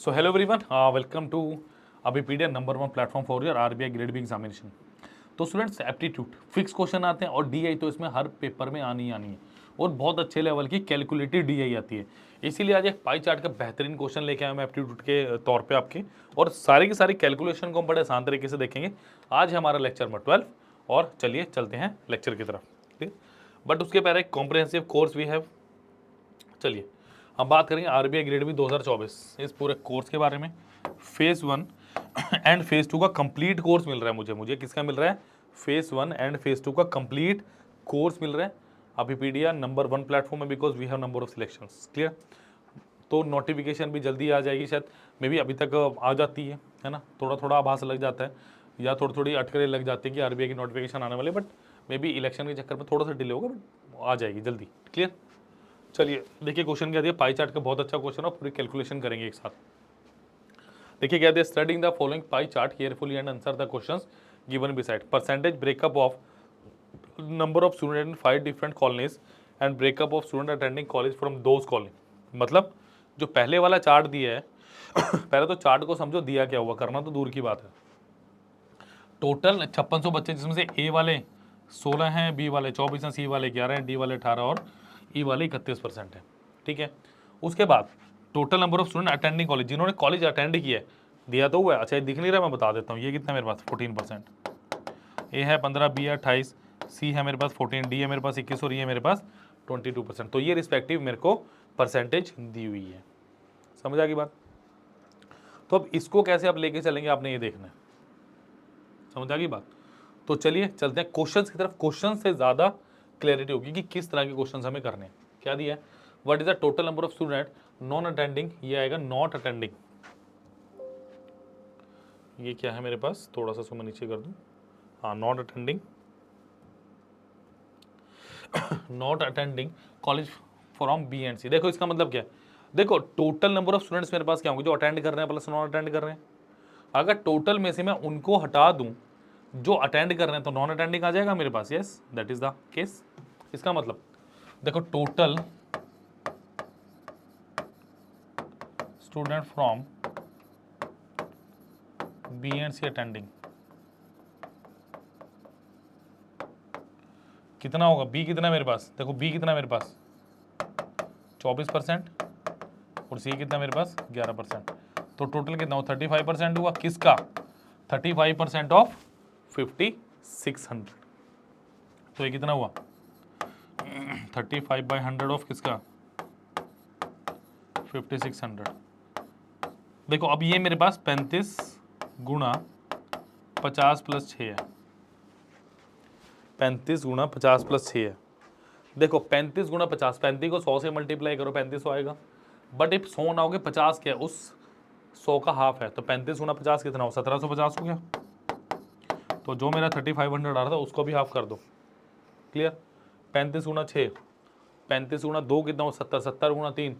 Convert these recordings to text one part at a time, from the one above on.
So hello everyone, welcome to अबीपीडिया number 1 platform for your RBI grade B examination. तो students aptitude fix question आते हैं और DI तो इसमें हर पेपर में आनी है और बहुत अच्छे लेवल की कैलकुलेटेड डीआई आती है। इसीलिए आज एक पाई चार्ट का बेहतरीन क्वेश्चन लेके आया मैं एप्टीट्यूड के तौर पे आपके, और सारी की सारी कैलकुलेशन को हम बड़े आसान तरीके से देखेंगे। आज है हमारा लेक्चर नंबर 12 और चलिए चलते हैं लेक्चर की तरफ। ठीक, बट उसके पहले एक कॉम्प्रिहेंसिव कोर्स वी हैव। चलिए हम बात करेंगे आरबीआई ग्रेड बी 2024 इस पूरे कोर्स के बारे में। फेज 1 एंड फेज 2 का कंप्लीट कोर्स मिल रहा है मुझे किसका मिल रहा है? फेज 1 एंड फेज 2 का कंप्लीट कोर्स मिल रहा है अबीपीडिया नंबर 1 प्लेटफॉर्म में, because we have number of selections. Clear? तो नोटिफिकेशन भी जल्दी आ जाएगी, शायद मे बी अभी तक आ जाती है ना, थोड़ा थोड़ा आभास लग जाता है या थोड़ी थोड़ी अटकलें लग जाती है कि आरबीआई की नोटिफिकेशन आने वाली, बट मे बी इलेक्शन के चक्कर में थोड़ा सा डिले होगा, बट आ जाएगी जल्दी। क्लियर? चलिए देखिए क्वेश्चन क्या दिया, पाई चार्ट का बहुत अच्छा क्वेश्चन है, पूरी कैलकुलेशन करेंगे एक साथ। देखिए क्या दिया, studying the following pie chart carefully and answer the questions given beside. Percentage breakup of number of student in 5 different colonies and breakup of student attending college from those colony. मतलब जो पहले वाला चार्ट दिया है पहले तो chart को समझो दिया क्या हुआ, करना तो दूर की बात है। टोटल 5600 बच्चे, जिसमें से ए वाले 16 हैं, बी वाले 24 हैं, सी वाले 11 हैं, डी वाले 18 और ई वाले 31% है। ठीक है, उसके बाद total number of student attending college, जिन्होंने कॉलेज अटेंड किया है दिया तो हुआ है। अच्छा ये दिख नहीं रहा, मैं बता देता हूँ। ये कितना मेरे पास 14%, ए है 15, बी है 28, सी है मेरे पास 14, डी है मेरे पास 21 और ई है मेरे पास 22%। तो ये रिस्पेक्टिव मेरे को परसेंटेज दी हुई है। समझ आ गई बात? तो अब इसको कैसे आप लेके चलेंगे आपने ये देखना है। समझ आ गई बात? तो चलिए चलते हैं क्वेश्चंस की तरफ। क्वेश्चन से ज़्यादा क्लैरिटी होगी कि किस तरह के क्वेश्चंस हमें करने हैं। क्या दिया है? What is the total number of student non attending, ये आएगा नॉट अटेंडिंग। ये क्या है मेरे पास, थोड़ा सा मैं नीचे कर दूं। हाँ, not attending not attending college from B and C. देखो इसका मतलब क्या है, देखो टोटल नंबर ऑफ स्टूडेंट्स मेरे पास क्या होंगे, जो अटेंड कर रहे हैं प्लस नॉन अटेंड कर रहे हैं। अगर टोटल में से मैं उनको हटा दूं जो अटेंड कर रहे हैं तो नॉन अटेंडिंग आ जाएगा मेरे पास। Yes, that is the case. इसका मतलब देखो total student from B and C attending कितना होगा, बी कितना मेरे पास, देखो बी कितना मेरे पास 24% और सी कितना मेरे पास 11%। तो टोटल कितना हो 35% हुआ किसका, 35% ऑफ 5600। तो ये कितना हुआ 35/100 ऑफ किसका 5600। देखो अब ये मेरे पास 35 गुणा 50 प्लस 6 है, 35 गुणा 50 प्लस 6 है। देखो 35 गुणा 50, 35 को 100 से मल्टीप्लाई करो 3500 आएगा, बट इफ 100 ना हो के 50 क्या है, उस 100 का हाफ है, तो 35 गुणा 50 कितना हो 1750 हो गया। तो जो मेरा 3500 आ रहा था उसको भी हाफ कर दो। क्लियर? 35 गुणा 6, 35 गुणा 2 कितना हो 70, 70 गुणा 3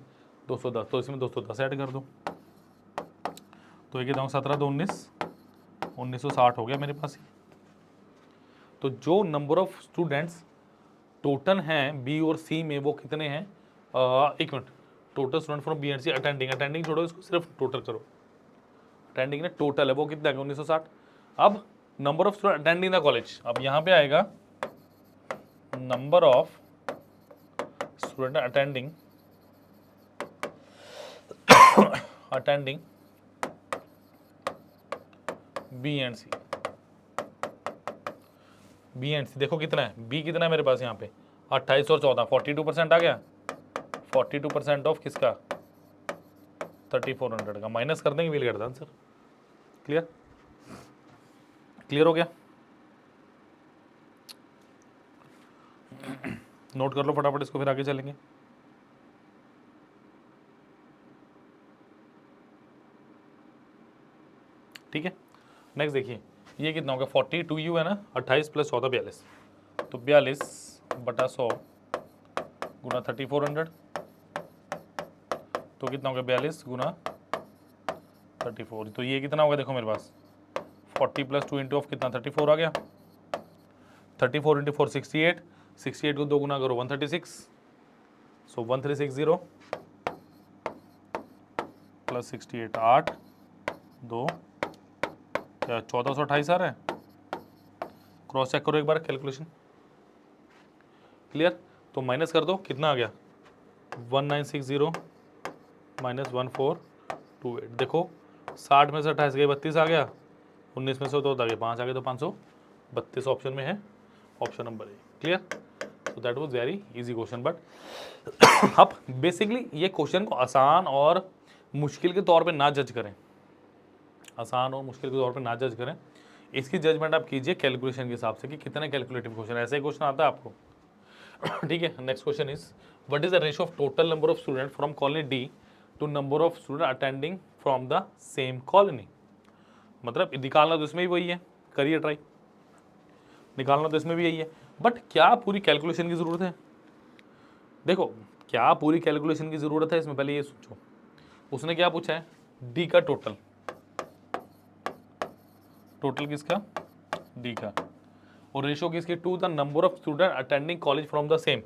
210, तो इसमें 210 ऐड कर दो। तो ये कितना हो 17 2 19, 1960 हो गया मेरे पास। तो जो नंबर ऑफ स्टूडेंट्स टोटल हैं बी और सी में वो कितने हैं, एक minute, total student from B and C attending, attending छोड़ो इसको, सिर्फ टोटल करो। अटेंडिंग ने टोटल है वो कितना है 1960। अब number of student attending the college, अब यहाँ पे आएगा number of student attending attending B and C. B and C देखो कितना है, बी कितना है मेरे पास यहाँ पे 28 और 14, 42% आ गया। 42% ऑफ किसका 3400 का, माइनस कर देंगे, will get the answer. Clear? Clear हो गया? नोट कर लो फटाफट इसको, फिर आगे चलेंगे। ठीक है, नेक्स्ट देखिए ये कितना होगा 42u है ना, 28 प्लस 14 42, तो 42/100 गुना 3400, तो कितना होगा 42 गुना 34। तो ये कितना होगा देखो मेरे पास 40 प्लस 2 इंटू ऑफ कितना 34 आ गया। 34 इंटू 4 68, 68 को 2 गुना करो 136, सो 1360 प्लस 68 8 2 क्या 1428 आ रहा है। क्रॉस चेक करो एक बार कैलकुलेशन। क्लियर। तो माइनस कर दो, कितना आ गया 1960 माइनस 1428। देखो 60 में से 28 गए 32 आ गया, 19 में से 2 आ गया 5 आ गया, तो 532 ऑप्शन में है, option number A. Clear. So that was very easy question. But अब बेसिकली ये क्वेश्चन को आसान और मुश्किल के तौर पे ना जज करें, आसान और मुश्किल के तौर पे ना जज करें, इसकी जजमेंट आप कीजिए कैलकुलेशन के हिसाब से कि कितने कैलकुलेटिव क्वेश्चन, ऐसे ही क्वेश्चन आता है आपको। ठीक है। Next question is what is the ratio of total number of student from colony D to number of student attending from the same colony. मतलब निकालना तो इसमें भी वही है, करिए ट्राई, निकालना तो इसमें भी यही है, बट क्या पूरी कैलकुलेशन की जरूरत है। देखो क्या पूरी कैलकुलेशन की जरूरत है इसमें, पहले ये सोचो। उसने क्या पूछा है, डी का टोटल, टोटल किसका, डी का, और रेशियो किसकी, to the number of student attending college from the same,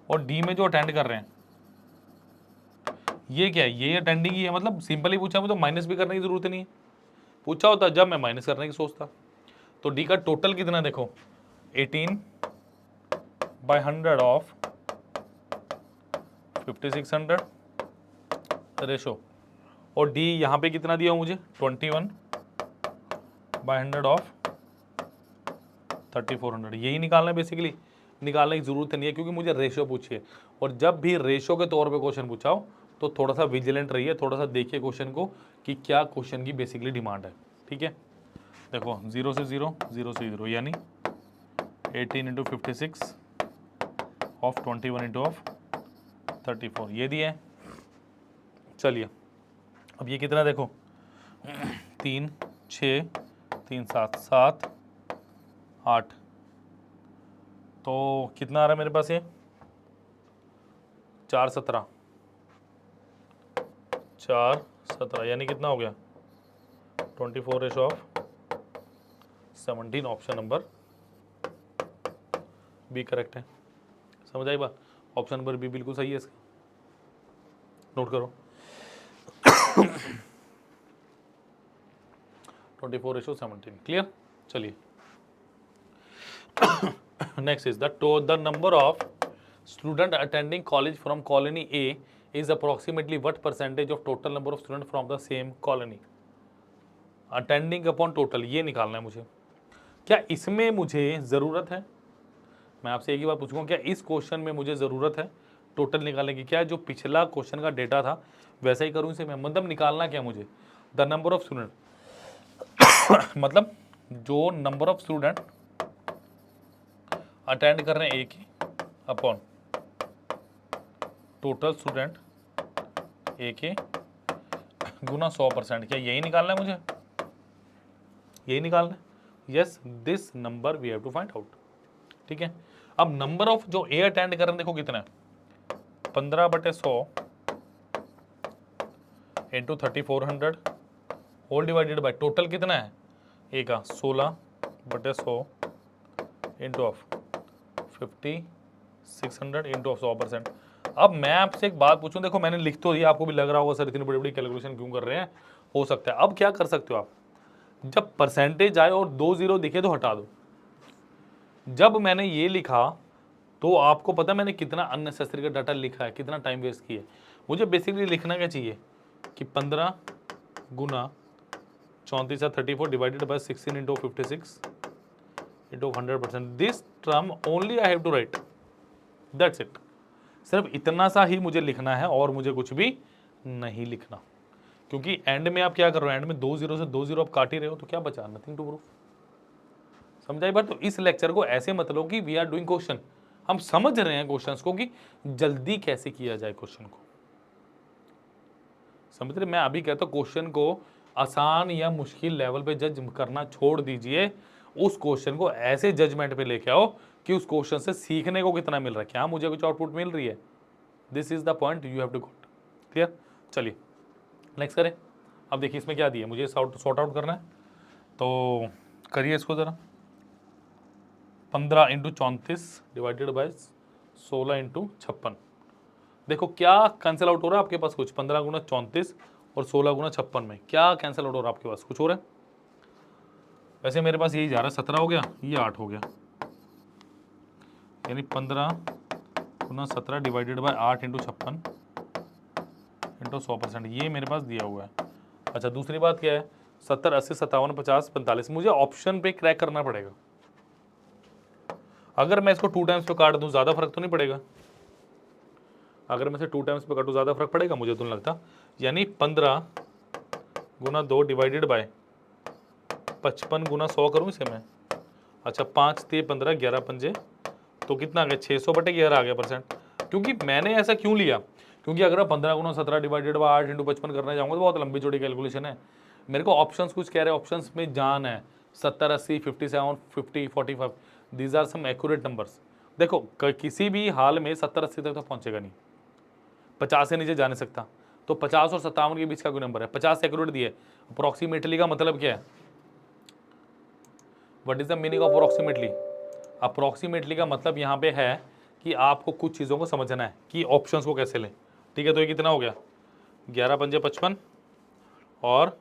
और डी में जो अटेंड कर रहे हैं ये क्या है, ये अटेंडिंग ही है। मतलब सिंपल ही पूछा, मुझे तो माइनस भी करने की जरूरत नहीं है, पूछा होता जब मैं माइनस करने की सोचता। तो डी का टोटल कितना देखो 18/100 ऑफ 5600 रेशो, और डी यहाँ पे कितना दिया मुझे 21/100 ऑफ 3400। यही निकालना है बेसिकली, निकालने की जरूरत नहीं है क्योंकि मुझे रेशो पूछिए। और जब भी रेशो के तौर पे क्वेश्चन पूछा हो तो थोड़ा सा विजिलेंट रहिए, थोड़ा सा देखिए क्वेश्चन को कि क्या क्वेश्चन की बेसिकली डिमांड है। ठीक है। देखो 0 से 0 0 से 0 यानी 18 इंटू 56 ऑफ 21 इंटू ऑफ 34 ये दिया है। चलिए अब ये कितना देखो 3 6 3 7 7 8, तो कितना आ रहा है मेरे पास ये 4 17 4 17 यानी कितना हो गया 24 ratio of 17। Option number B correct है। समझ आई बात, ऑप्शन नंबर बी बिल्कुल सही है इसका, नोट करो 24:17। क्लियर। चलिए next is the number of student attending college from colony A is approximately what percentage of total number of student from the same colony. Attending upon total ये निकालना है मुझे। क्या इसमें मुझे ज़रूरत है, मैं आपसे एक ही बात पूछूंगा, क्या इस क्वेश्चन में मुझे ज़रूरत है टोटल निकालने की। क्या जो पिछला क्वेश्चन का डेटा था वैसा ही करूँ इसे मैं, मतलब निकालना क्या मुझे द नंबर ऑफ स्टूडेंट मतलब जो नंबर ऑफ स्टूडेंट अटेंड कर रहे हैं एक ही अपॉन टोटल स्टूडेंट एक ही गुना 100%। क्या यही निकालना है मुझे, यही निकालना है। Yes this number we have to find out. ठीक है। अब नंबर ऑफ जो ए अटेंड कर रहे हैं देखो कितना है 15/100 into 3400 whole divided by total कितना है ए का 16/100 इंटू ऑफ 5600 इंटू ऑफ 100%। अब मैं आपसे एक बात पूछूं, देखो मैंने लिख तो दिया, आपको भी लग रहा होगा सर इतनी बड़ी बड़ी कैलकुलेशन क्यों कर रहे हैं, हो सकता है। अब क्या कर सकते हो आप, जब परसेंटेज आए और 2 0 दिखे तो हटा दो। जब मैंने ये लिखा तो आपको पता मैंने कितना अननेसेसरी का डाटा लिखा है, कितना टाइम वेस्ट किया है। मुझे बेसिकली लिखना क्या चाहिए कि 15 गुना 34 34 divided by 16 into 56 into 100%। This term only I have to write, that's it. सिर्फ इतना सा ही मुझे लिखना है और मुझे कुछ भी नहीं लिखना, क्योंकि एंड में आप क्या कर रहे हो, एंड में 2 0 से 2 0 आप काट ही रहे हो, तो क्या बचा, नथिंग टू प्रूव। समझाई बात। तो इस लेक्चर को ऐसे मत लो कि वी आर डूइंग क्वेश्चन, हम समझ रहे हैं क्वेश्चंस को कि जल्दी कैसे किया जाए क्वेश्चन को। समझ रहे, मैं अभी कहता हूं क्वेश्चन को आसान या मुश्किल लेवल पे जज करना छोड़ दीजिए, उस क्वेश्चन को ऐसे जजमेंट पे लेके आओ कि उस क्वेश्चन से सीखने को कितना मिल रहा है, क्या मुझे कुछ आउटपुट मिल रही है। This is the point you have to got. Clear. चलिए नेक्स्ट करें। अब देखिए इसमें क्या दिया, मुझे सॉर्ट आउट करना है, तो करिए इसको जरा। 15 इंटू 34 डिवाइडेड बाय 16 इंटू 56। देखो क्या कैंसिल आउट हो रहा है आपके पास, कुछ 15 गुना 34 और 16 गुना 56 में क्या कैंसिल आउट हो रहा है आपके पास, कुछ हो रहा है? वैसे मेरे पास यही जा रहा है, 17 हो गया, ये 8 हो गया, यानी 15 गुना 17 डिवाइडेड बाय 8 इंटू 56 इंटू 100%, ये मेरे पास दिया हुआ है। अच्छा दूसरी बात क्या है, 70, 80, 57, 50, 45, मुझे ऑप्शन पे क्रैक करना पड़ेगा। अगर मैं इसको 2 टाइम्स पे काट दूं ज़्यादा फर्क तो नहीं पड़ेगा? अगर मैं इसे 2 टाइम्स पे काटूं ज़्यादा फर्क पड़ेगा? मुझे तो नहीं लगता। यानी 15 गुना 2 डिवाइडेड बाय 55 गुना 100 करूं इसे मैं। अच्छा 5 ते 15, 11 पंजे तो कितना आ गया, 600/11 आ गया परसेंट। क्योंकि मैंने ऐसा क्यों लिया, क्योंकि अगर आप 15 गुना 17 डिवाइडेड बाय 8 इंटू 55 करना चाहूँगा तो बहुत लंबी चौड़ी कैलकुलेशन है। मेरे को ऑप्शंस कुछ कह रहे हैं, ऑप्शंस में जान है 70, 80, 57, 50, 45, these are some accurate numbers. देखो किसी भी हाल में 70, 80 तक तो पहुंचेगा नहीं, 50 से नीचे जा नहीं सकता। तो 50 और 57 के बीच का कोई नंबर है, 50 एक्यूरेट दिए। अप्रोक्सीमेटली का मतलब क्या है, what is the meaning of approximately? Approximately का मतलब यहाँ पे है कि आपको कुछ चीज़ों को समझना है कि ऑप्शंस को कैसे लें। ठीक है, तो ये कितना हो गया, 11 पंजे 55, और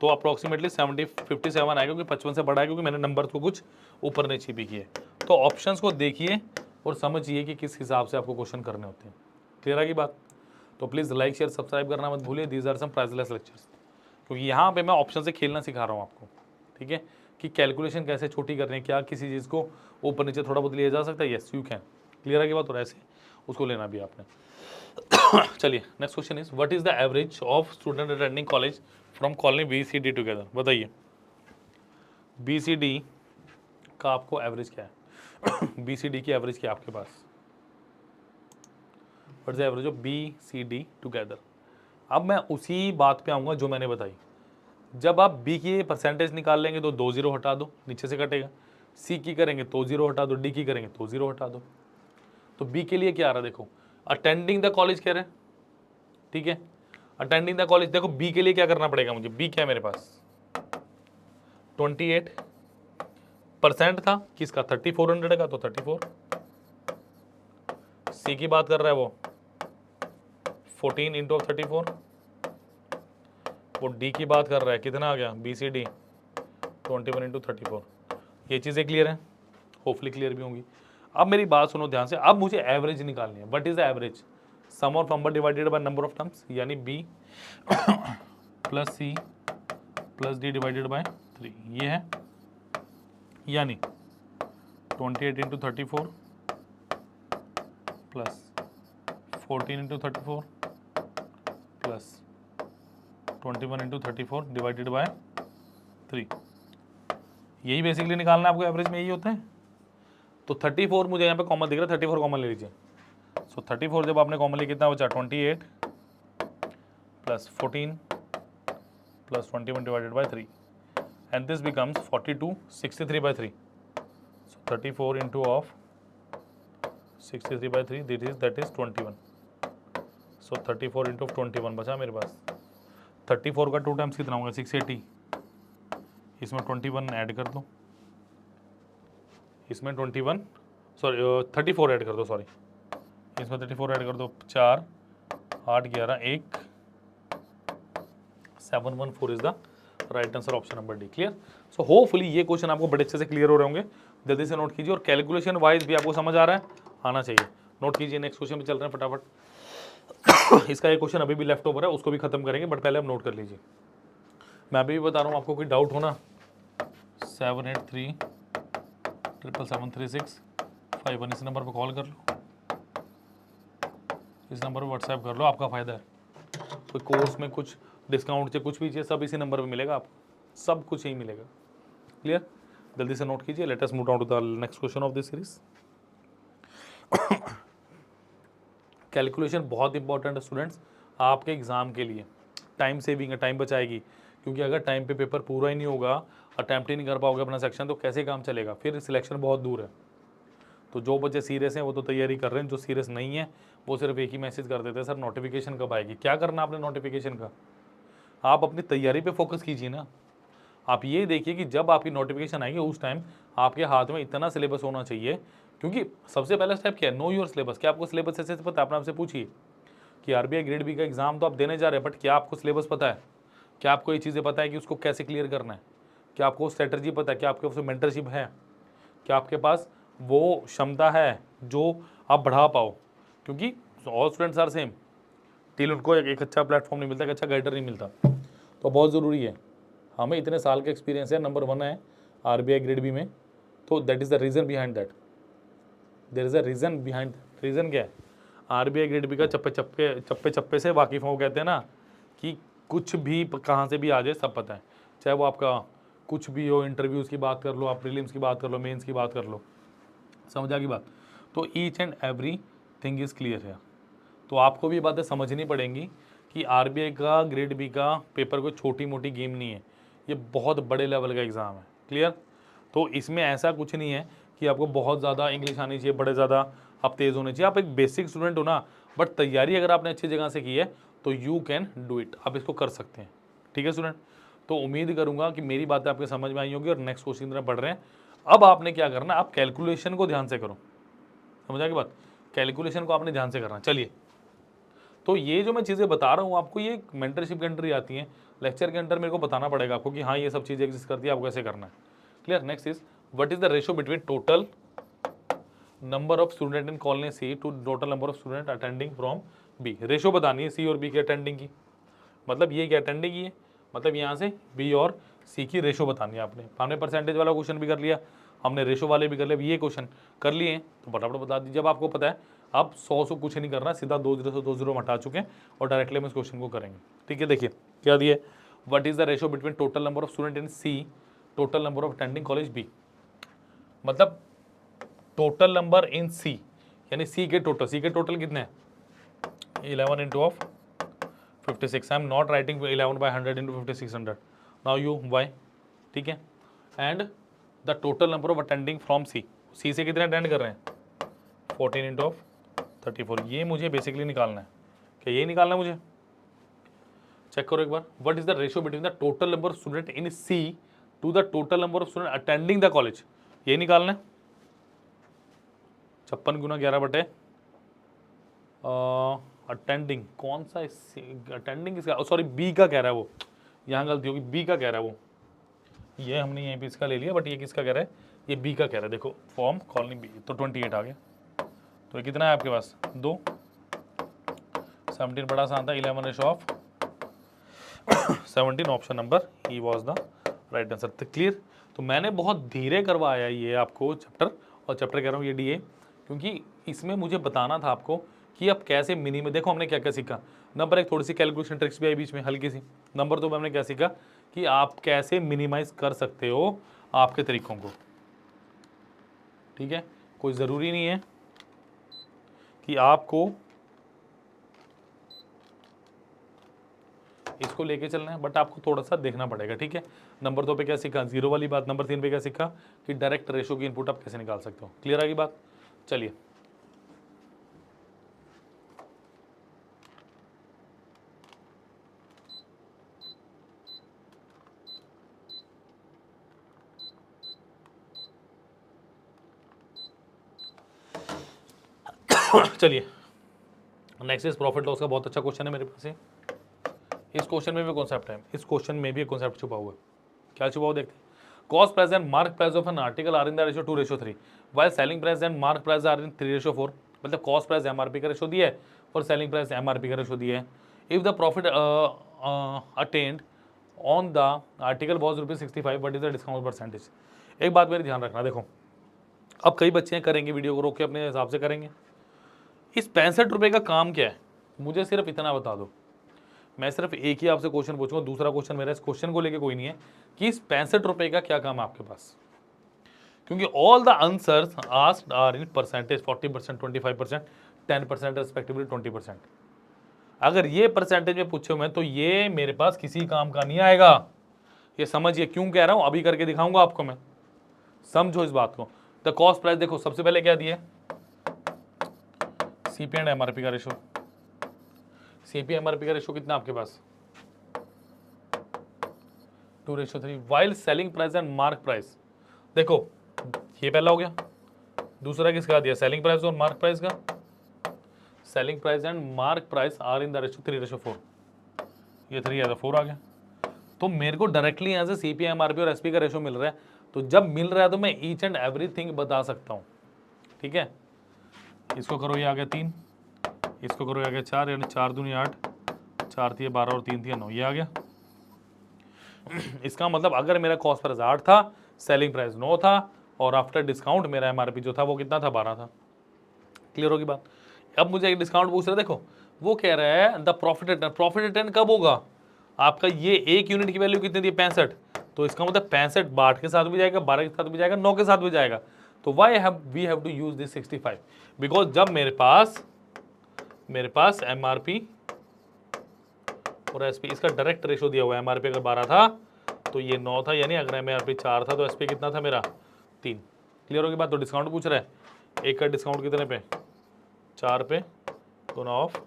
तो अप्रोक्सीमेटली 57 आएगा, क्योंकि 55 से बड़ा है, क्योंकि मैंने नंबर को कुछ ऊपर नीचे भी किए। तो ऑप्शंस को देखिए और समझिए कि किस हिसाब से आपको क्वेश्चन करने होते हैं। क्लियर है की बात? तो प्लीज़ लाइक शेयर सब्सक्राइब करना मत भूलिए। These are some priceless lectures, क्योंकि यहाँ पे मैं ऑप्शन से खेलना सिखा रहा हूँ आपको। ठीक है, कि कैलकुलेशन कैसे छोटी करनी है, क्या किसी चीज़ को ऊपर नीचे थोड़ा बहुत लिया जा सकता है, यस यू कैन। क्लियर है की बात? और ऐसे उसको लेना भी आपने। चलिए next question is, what is the average of student attending college from colony BCD together? बताइए BCD का आपको एवरेज क्या है? BCD की एवरेज क्या है आपके पास? What is the average of BCD together? अब मैं उसी बात पे आऊँगा जो मैंने बताई। जब आप B की परसेंटेज निकाल लेंगे तो 2 0 हटा दो, नीचे से कटेगा। C की करेंगे तो 0 हटा दो, D की करेंगे तो 0 हटा दो। तो B के लिए क्या आ रहा है, देखो अटेंडिंग द कॉलेज कह रहे हैं। ठीक है, अटेंडिंग द कॉलेज, देखो B के लिए क्या करना पड़ेगा मुझे, B क्या है मेरे पास, 28% था किसका, 3400 का, तो 34। C की बात कर रहा है वो 14 इंटू 34। वो D की बात कर रहा है, कितना आ गया BCD 21 इंटू 34। ये चीज़ें क्लियर हैं, होपफुली क्लियर भी होंगी। अब मेरी बात सुनो ध्यान से, अब मुझे एवरेज निकालनी है। What is the average? Sum of number divided by number of terms, यानी B plus C plus D divided by 3, ये है। यानी 28 into 34 plus 14 into 34 plus 21 into 34 divided by 3, यही बेसिकली निकालना है आपको, एवरेज में यही होता है। तो 34 मुझे यहाँ पे कॉमन दिख रहा है, 34 कॉमन ले लीजिए। सो 34 जब आपने कॉमन लिया कितना बचा, 28 plus 14 plus 21 divided by 3, and this becomes 42 63/3। So 34 into of 63/3 that is 21। So 34 into 21 बचा मेरे पास। 34 का 2 टाइम्स कितना होगा, 680। इसमें 21 ऐड कर दो, इसमें 21 सॉरी 34 ऐड कर दो, सॉरी इसमें 34 ऐड कर दो, 4 8 11 1 714 is the right answer, option number D. Clear? So hopefully ये क्वेश्चन आपको बड़े अच्छे से क्लियर हो रहे होंगे। जल्दी से नोट कीजिए, और कैलकुलेशन वाइज भी आपको समझ आ रहा है, आना चाहिए। नोट कीजिए, नेक्स्ट क्वेश्चन पे चल रहे हैं फटाफट। इसका एक क्वेश्चन अभी भी लेफ्ट ओवर है, उसको भी खत्म करेंगे, बट पहले आप नोट कर लीजिए। मैं अभी भी बता रहा हूँ, आपको कोई डाउट हो ना, 78377365 इस नंबर पर कॉल कर लो, इस नंबर पर व्हाट्सएप कर लो, आपका फ़ायदा है। कोई कोर्स में कुछ डिस्काउंट से कुछ भी चाहिए, सब इसी नंबर पे मिलेगा आपको, सब कुछ यही मिलेगा। क्लियर? जल्दी से नोट कीजिए। Let us move on to the next question of this series. Calculation बहुत इंपॉर्टेंट है स्टूडेंट्स आपके एग्जाम के लिए, टाइम सेविंग है, टाइम बचाएगी। क्योंकि अगर टाइम पे पेपर पूरा ही नहीं होगा, अटैम्प्ट ही नहीं कर पाओगे अपना सेक्शन, तो कैसे काम चलेगा, फिर सिलेक्शन बहुत दूर है। तो जो बच्चे सीरियस हैं वो तो तैयारी कर रहे हैं, जो सीरियस नहीं है वो सिर्फ एक ही मैसेज कर देते हैं, सर नोटिफिकेशन कब आएगी। क्या करना आपने नोटिफिकेशन का, आप अपनी तैयारी पे फोकस कीजिए ना। आप ये देखिए कि जब आपकी नोटिफिकेशन आएगी उस टाइम आपके हाथ में इतना सिलेबस होना चाहिए। क्योंकि सबसे पहला स्टेप क्या है, नो योर सिलेबस। क्या आपको सिलेबस ऐसे पता है? अपने आपसे पूछिए कि आरबीआई ग्रेड बी का एग्जाम तो आप देने जा रहे हैं, बट क्या आपको सिलेबस पता है? क्या आपको ये चीज़ें पता है कि उसको कैसे क्लियर करना है? क्या आपको स्ट्रेटजी पता है? क्या आपके पास मेंटरशिप है? क्या आपके पास वो क्षमता है जो आप बढ़ा पाओ? क्योंकि all students are same, till उनको एक अच्छा प्लेटफॉर्म नहीं मिलता, एक अच्छा गाइडर नहीं मिलता। तो बहुत ज़रूरी है, हमें इतने साल का एक्सपीरियंस है, नंबर 1 है आरबीआई ग्रेड बी में, तो that is the reason behind that. There is a reason behind. Reason क्या है? आरबीआई ग्रेड बी का चप्पे चप्पे से वाकिफ हो, कहते हैं ना कि कुछ भी कहाँ से भी आ जाए सब पता है, चाहे वो आपका कुछ भी हो, इंटरव्यूज़ की बात कर लो, आप प्रीलिम्स की बात कर लो, मेंस की बात कर लो, समझा की बात? तो each and every thing is clear है। तो आपको भी बातें समझनी पड़ेंगी कि आरबीआई का ग्रेड बी का पेपर कोई छोटी मोटी गेम नहीं है, ये बहुत बड़े लेवल का एग्ज़ाम है। क्लियर? तो इसमें ऐसा कुछ नहीं है कि आपको बहुत ज़्यादा इंग्लिश आनी चाहिए, बड़े ज़्यादा आप तेज़ होने चाहिए। आप एक बेसिक स्टूडेंट हो ना, बट तैयारी अगर आपने अच्छी जगह से की है तो यू कैन डू इट, आप इसको कर सकते हैं। ठीक है स्टूडेंट? तो उम्मीद करूंगा कि मेरी बातें आपके समझ में आई होंगी और नेक्स्ट क्वेश्चन की तरफ बढ़ रहे हैं। अब आपने क्या करना है, आप कैलकुलेशन को ध्यान से करो। समझा की बात? कैलकुलेशन को आपने ध्यान से करना। चलिए, तो ये जो मैं चीज़ें बता रहा हूँ आपको, ये मेंटरशिप के अंडर ही आती हैं। लेक्चर के अंदर मेरे को बताना पड़ेगा आपको कि हाँ ये सब चीज़ें एग्जिस्ट करती है, आपको कैसे करना है। Clear? Next is what is the ratio between total number of student in colony C to total number of student attending from B. Ratio बतानी है सी और बी के अटेंडिंग की। मतलब ये क्या अटेंडिंग की है, मतलब यहाँ से बी और सी की रेशियो बतानी है आपने। हमने परसेंटेज वाला क्वेश्चन भी कर लिया, हमने रेशियो वाले भी कर लिया, ये क्वेश्चन कर लिए तो फटाफट बता दीजिए। जब आपको पता है आप 100 से कुछ नहीं करना, सीधा 2 0 से 2 0 हटा चुके हैं और डायरेक्टली हम इस क्वेश्चन को करेंगे। ठीक है, देखिए क्या दिए, what is the ratio between total number of student in C total number of attending college B. मतलब टोटल नंबर इन सी, यानी सी के टोटल कितने हैं? 11 into of 56। I am not writing 11 by 100 into 5600। Now you why, ठीक है। And the total number of attending from C, C से कितने अटेंड कर रहे हैं? 14 इंटू ऑफ 34। ये मुझे बेसिकली निकालना है। क्या ये निकालना है मुझे? चेक करो एक बार, what is the ratio between the total number of student in C to the total number of student attending the college. ये निकालना है। 56 गुना 11 बटे अटेंडिंग, कौन सा अटेंडिंग इसका, सॉरी बी का कह रहा है वो, यहाँ गलती होगी, बी का कह रहा है वो। ये हमने यहीं पे इसका ले लिया, बट ये किसका कह रहा है? ये बी का कह रहा है। देखो फॉर्म कॉलोनी बी, तो 28 आ गया। तो ये कितना है आपके पास? 2। 17 बड़ा आसान था, 11 ratio of 17, option number E was the right answer. तो क्लियर? तो मैंने बहुत धीरे करवाया ये आपको चैप्टर, और चैप्टर कह रहा हूँ ये डीए, क्योंकि इसमें मुझे बताना था आपको कि आप कैसे मिनिमम, देखो हमने क्या क्या सीखा। नंबर एक, थोड़ी सी कैलकुलेशन ट्रिक्स भी आई बीच में हल्की सी। नंबर 2 में हमने क्या सीखा कि आप कैसे मिनिमाइज कर सकते हो आपके तरीकों को। ठीक है, कोई ज़रूरी नहीं है कि आपको इसको लेके चलना है, बट आपको थोड़ा सा देखना पड़ेगा। ठीक है, नंबर 2 पे क्या सीखा? जीरो वाली बात। नंबर 3 पे क्या सीखा कि डायरेक्ट रेशो की इनपुट आप कैसे निकाल सकते हो। क्लियर आ गई बात? चलिए, चलिए नेक्स्ट इज प्रॉफिट लॉस का बहुत अच्छा क्वेश्चन है मेरे पास। इस क्वेश्चन में भी कॉन्सेप्ट है, इस क्वेश्चन में भी एक कॉन्सेप्ट छुपा हुआ है। क्या छुपा हुआ देखते हैं। Cost price and mark price of an article are in the ratio 2:3, while selling price and mark price are in 3:4। मतलब कॉस्ट प्राइस एमआरपी का रेशियो दिया है और सेलिंग प्राइस एमआरपी का रेशियो दिया है। If the profit attend on the article was ₹65, what is the discount percentage. एक बात मेरी ध्यान रखना, देखो अब कई बच्चे करेंगे वीडियो को रोक के अपने हिसाब से करेंगे। इस 65 रुपये का काम क्या है, मुझे सिर्फ इतना बता दो। मैं सिर्फ एक ही आपसे क्वेश्चन पूछूंगा, दूसरा क्वेश्चन मेरा इस क्वेश्चन को लेके कोई नहीं है कि इस 65 रुपये का क्या काम है आपके पास, क्योंकि all the answers asked are in percentage, 40%, 25%, 10% respectively 20%। अगर ये परसेंटेज में पूछे हुए हैं तो ये मेरे पास किसी काम का नहीं आएगा। ये समझिए क्यों कह रहा हूं, अभी करके दिखाऊंगा आपको मैं, समझो इस बात को। द कॉस्ट प्राइस देखो सबसे पहले क्या दिए, सीपी एंड एमआरपी का रेशो। सीपी एमआरपी का रेशो कितना आपके पास? 2:3। While selling price and mark price, देखो ये पहला हो गया। दूसरा किसका दिया? सेलिंग प्राइस और मार्क प्राइस का। Selling price and mark price are in the ratio 3:4, ये 3 है तो 4 आ गया। तो मेरे को डायरेक्टली यहाँ से सीपी एमआरपी और एसपी का रेशियो मिल रहा है, तो जब मिल रहा है तो मैं ईच एंड एवरीथिंग बता सकता हूँ। ठीक है, इसको करो, ये आ गया 3, इसको करो, ये आ गया 4, यानी 4 दूनी 8, 4 थी 12 और 3 थी 9, ये आ गया। इसका मतलब अगर मेरा कॉस्ट प्राइस 8 था, सेलिंग प्राइस 9 था, और आफ्टर डिस्काउंट मेरा एमआरपी जो था वो कितना था, 12 था। क्लियर होगी बात। अब मुझे एक डिस्काउंट पूछ रहा है, देखो वो कह रहा है the profit return, profit return कब होगा, आपका ये एक यूनिट की वैल्यू कितनी थी, 65, तो इसका मतलब 65 8 के साथ भी जाएगा, 12 के साथ भी जाएगा, 9 के साथ भी जाएगा। तो why we have to use this 65, because जब मेरे पास एमआरपी और एसपी, इसका डायरेक्ट रेशो दिया हुआ है, एमआरपी अगर 12 था तो ये 9 था, यानी अगर एमआरपी 4 था तो एसपी कितना था मेरा, 3। क्लियर होगी बात। तो डिस्काउंट पूछ रहा है, एक का डिस्काउंट कितने पे, 4 पे, तो ना ऑफ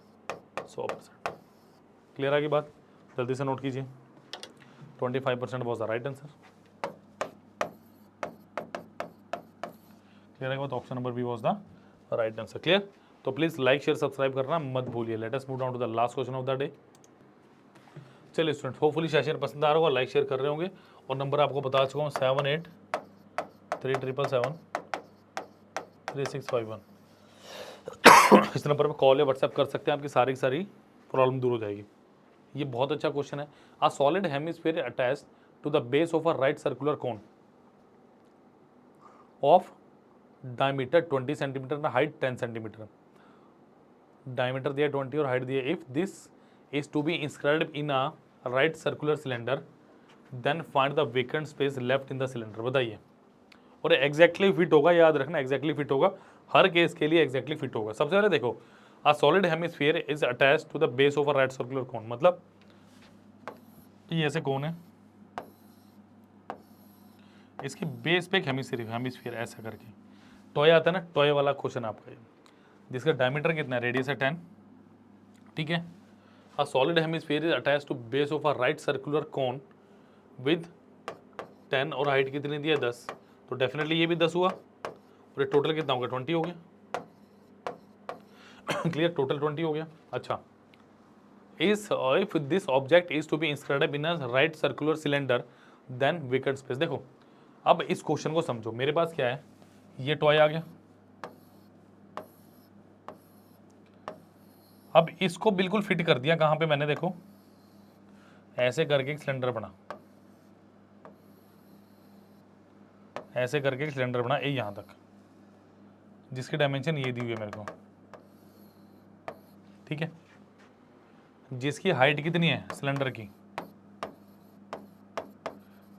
100%। क्लियर आ गई बात, जल्दी से नोट कीजिए। 25% was the right answer. Clear है बात, option number B was the right answer. Clear, तो प्लीज लाइक शेयर सब्सक्राइब करना मत भूलिए। Let us move down to the last question of the day. चलिए स्टूडेंट, होपफुली सेशन पसंद आ रहा होगा, लाइक शेयर कर रहे होंगे, और नंबर आपको बता चुका हूँ 7837773651। इस नंबर पर कॉल या व्हाट्सएप कर सकते हैं, आपकी सारी की सारी प्रॉब्लम दूर हो जाएगी। ये बहुत अच्छा क्वेश्चन है। A solid hemisphere attached to the base of a right circular cone of diameter 20 centimetre, height 10 centimetre, diameter दिया 20 और हाइट दिया। If this is to be inscribed in a right circular cylinder, then find the vacant space left in the cylinder. बताइए, और exactly fit होगा, याद रखना exactly fit होगा, हर case के लिए एग्जैक्टली फिट होगा। सबसे पहले देखो, a solid hemisphere is attached to the base of a right circular cone, मतलब ये ऐसे कोन है, इसके बेस पे एक हेमिस्फीयर ऐसा करके टॉय आता है ना, टॉय वाला क्वेश्चन आपका, जिसका डायमीटर कितना है, रेडियस है 10। ठीक है, a solid hemisphere is attached to base of a right circular cone with 10 और हाइट कितनी दी है, 10, तो डेफिनेटली ये भी 10 हुआ, और ये टोटल कितना हो गया, 20 हो गया। क्लियर, टोटल 20 हो गया। अच्छा, इस if this object is to be inscribed in a right circular cylinder, then vacant space. देखो अब इस क्वेश्चन को समझो, मेरे पास क्या है, ये टॉय आ गया, अब इसको बिल्कुल फिट कर दिया, कहां पे मैंने, देखो ऐसे करके एक सिलेंडर बना, ऐसे करके एक सिलेंडर बना ये यहां तक, जिसकी डायमेंशन ये दी हुई है मेरे को। ठीक है, जिसकी हाइट कितनी है सिलेंडर की,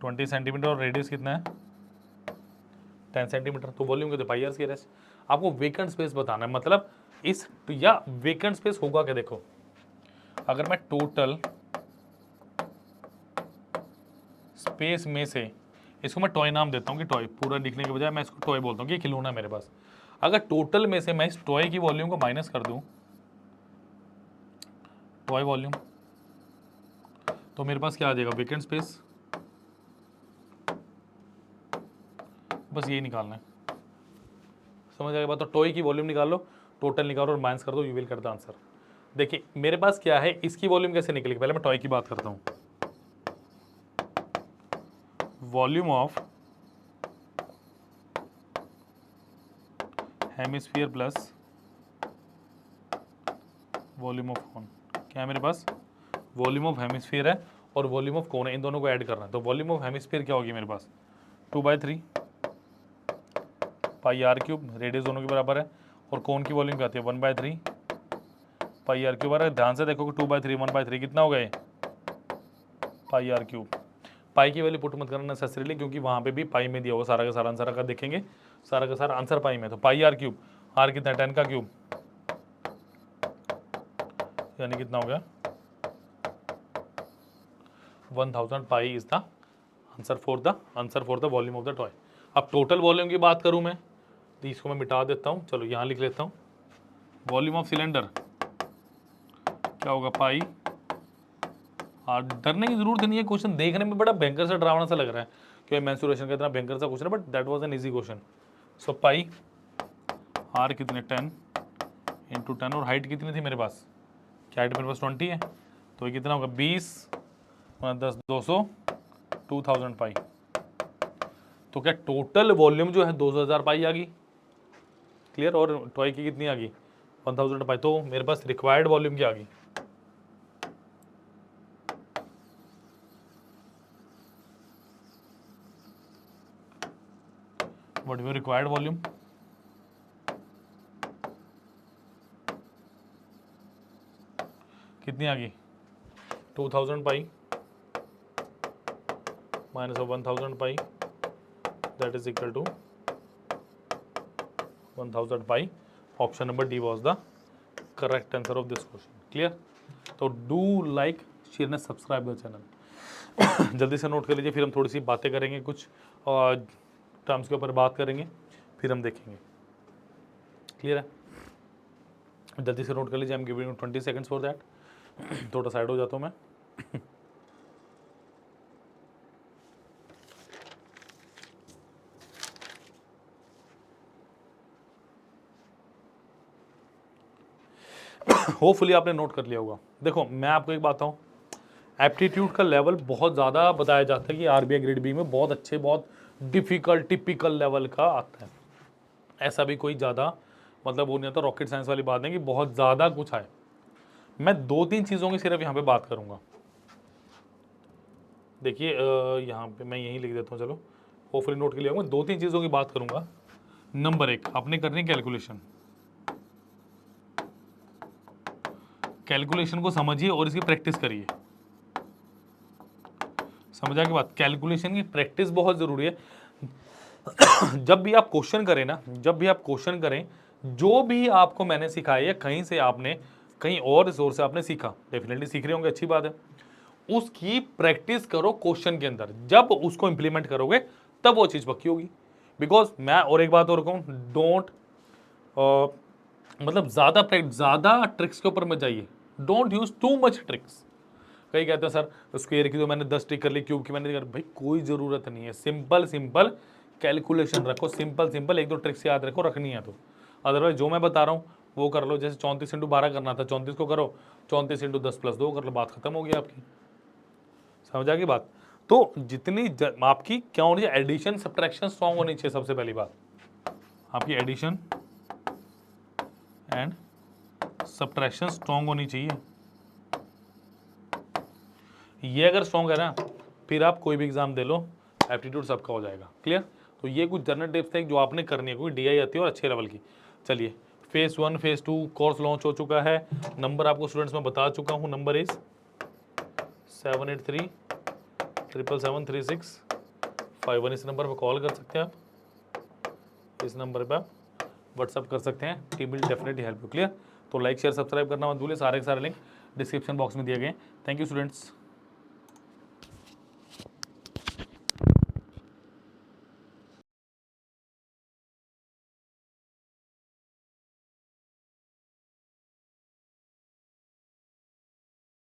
20 सेंटीमीटर, और रेडियस कितना है, 10 सेंटीमीटर। तो वॉल्यूम कितने, पाई आर स्क्वायर है। आपको वेकेंट स्पेस बताना है, मतलब इस, या वेकेंट स्पेस होगा क्या, देखो अगर मैं टोटल स्पेस में से, इसको मैं टॉय नाम देता हूँ कि टॉय, पूरा लिखने के बजाय मैं इसको टॉय बोलता हूँ कि खिलौना है मेरे पास। अगर टोटल में से मैं इस टॉय की वॉल्यूम को माइनस कर दूं, टॉय वॉल्यूम, तो मेरे पास क्या आ जाएगा, वेकेंट स्पेस। बस यही निकालना है, समझ आएगा बात। तो टॉय की वॉल्यूम निकाल लो, टोटल निकालो और माइनस कर दो, you will get the answer. देखिए मेरे पास क्या है, इसकी वॉल्यूम कैसे निकलेगी, पहले मैं टॉय की बात करता हूँ। Volume of hemisphere plus volume of cone, क्या है मेरे पास, वॉल्यूम ऑफ हेमिस्फीयर है और वॉल्यूम ऑफ कोन है, इन दोनों को ऐड करना है। तो वॉल्यूम ऑफ हेमिस्फीयर क्या होगी मेरे पास, 2/3 पाई आर क्यूब, रेडियस दोनों के बराबर है, और कोन की वॉल्यूम क्या आती है, 1/3 पाई आर क्यूब। ध्यान से देखो कि 2/3 1/3 कितना हो गए, पाई आर क्यूब। पाई की वैल्यू पुट मत करना नेसेसरीली, क्योंकि वहां पे भी पाई में दिया होगा सारा का सारा आंसर, अगर देखेंगे सारा का सारा आंसर पाई में। तो पाई आर क्यूब, आर कितना है, 10 का क्यूब, यानी कितना हो गया, 1000 pi is the answer for the volume of the toy. अब टोटल वॉल्यूम की बात करूं मैं, तो इसको मैं मिटा देता हूं, चलो यहां लिख लेता हूं, वॉल्यूम ऑफ सिलेंडर क्या होगा, पाई। डरने की जरूरत नहीं है, क्वेश्चन देखने में बड़ा भयंकर सा डरावना सा लग रहा है कि मेंसुरेशन का इतना भयंकर सा क्वेश्चन है, but that was an easy question. So pi are कितने, 10 इंटू 10 और हाइट कितनी थी मेरे पास, क्या हाइट मेरे पास 20 है, तो ये कितना होगा 20 10 200 2000 पाई। तो क्या टोटल वॉल्यूम जो है 2000 पाई आ गई, क्लियर, और टॉय की कितनी आ गई 1000 पाई। तो मेरे पास रिक्वायर्ड वॉल्यूम क्या आ गई, व्हाट इज रिक्वायर्ड वॉल्यूम, कितनी आ गई 2000 pi minus 1000 pi, that is equal to 1000 pi. Option number D was the correct answer of this question, clear. तो do like share and subscribe the channel. जल्दी से note कर लीजिए, फिर हम थोड़ी सी बातें करेंगे, कुछ टर्म्स के ऊपर बात करेंगे, फिर हम देखेंगे, क्लियर है। जल्दी से नोट कर लीजिए, I am giving 20 seconds for that. थोड़ा साइड हो जाता हूँ मैं। होपफुली आपने नोट कर लिया होगा। देखो मैं आपको एक बात बताऊँ, एप्टीट्यूड का लेवल बहुत ज़्यादा बताया जाता है कि आरबीआई ग्रेड बी में बहुत अच्छे, बहुत डिफिकल्ट टिपिकल लेवल का आता है। ऐसा भी कोई ज़्यादा मतलब वो नहीं आता, रॉकेट साइंस वाली बात नहीं कि बहुत ज़्यादा कुछ है। मैं 2-3 चीज़ों की सिर्फ यहाँ पे बात करूँगा। देखिए यहाँ पे मैं यहीं लिख देता हूँ, चलो होपफुली नोट के लिए आऊँगा। 2-3 चीज़ों की बात करूँगा। नंबर 1, आपने करनी कैलकुलेशन। कैलकुलेशन को समझिए और इसकी प्रैक्टिस करिए। समझा की बात, कैलकुलेशन की प्रैक्टिस बहुत ज़रूरी है। जब भी आप क्वेश्चन करें ना, जब भी आप क्वेश्चन करें, जो भी आपको मैंने सिखाया या कहीं से आपने कहीं और रिसोर्स से आपने सीखा, डेफिनेटली सीख रहे होंगे, अच्छी बात है, उसकी प्रैक्टिस करो क्वेश्चन के अंदर। जब उसको इंप्लीमेंट करोगे तब वो चीज़ पक्की होगी। बिकॉज मैं और एक बात और कहूँ, डोंट मतलब ज़्यादा ट्रिक्स के ऊपर मत जाइए, don't use too much tricks. कई कहते हैं सर स्क्वायर की तो मैंने 10 ट्रिक कर ली, क्यूब की मैंने कर, भाई कोई ज़रूरत नहीं है। सिंपल सिंपल कैलकुलेशन रखो, सिंपल सिंपल 1-2 ट्रिक्स याद रखो, रखनी है तो। अदरवाइज जो मैं बता रहा हूँ वो कर लो। जैसे 34 × 12 करना था, 34 को करो, 34 × 10 + 2 कर लो, बात खत्म हो गई आपकी। समझ आ गई बात। तो जितनी आपकी क्या होनी चाहिए, एडिशन सब्ट्रैक्शन स्ट्रॉन्ग होनी चाहिए। सबसे पहली बात आपकी एडिशन एंड सब्ट्रैक्शन स्ट्रॉन्ग होनी चाहिए। ये अगर स्ट्रॉन्ग है ना, फिर आप कोई भी एग्जाम दे लो, एप्टीट्यूड सबका हो जाएगा, क्लियर। तो ये कुछ जनरल टिप्स थे जो आपने करनी है, कोई डीआई आती है और अच्छे लेवल की। चलिए फेज 1 फेज 2 कोर्स लॉन्च हो चुका है। नंबर आपको स्टूडेंट्स में बता चुका हूँ, नंबर इज 7837773651। इस नंबर पर कॉल कर सकते हैं आप, इस नंबर पर आप व्हाट्सअप कर सकते हैं। Team will definitely help you, clear. तो लाइक शेयर सब्सक्राइब करना मत भूलिए, सारे के सारे लिंक डिस्क्रिप्शन बॉक्स में दिए गए। Thank you students.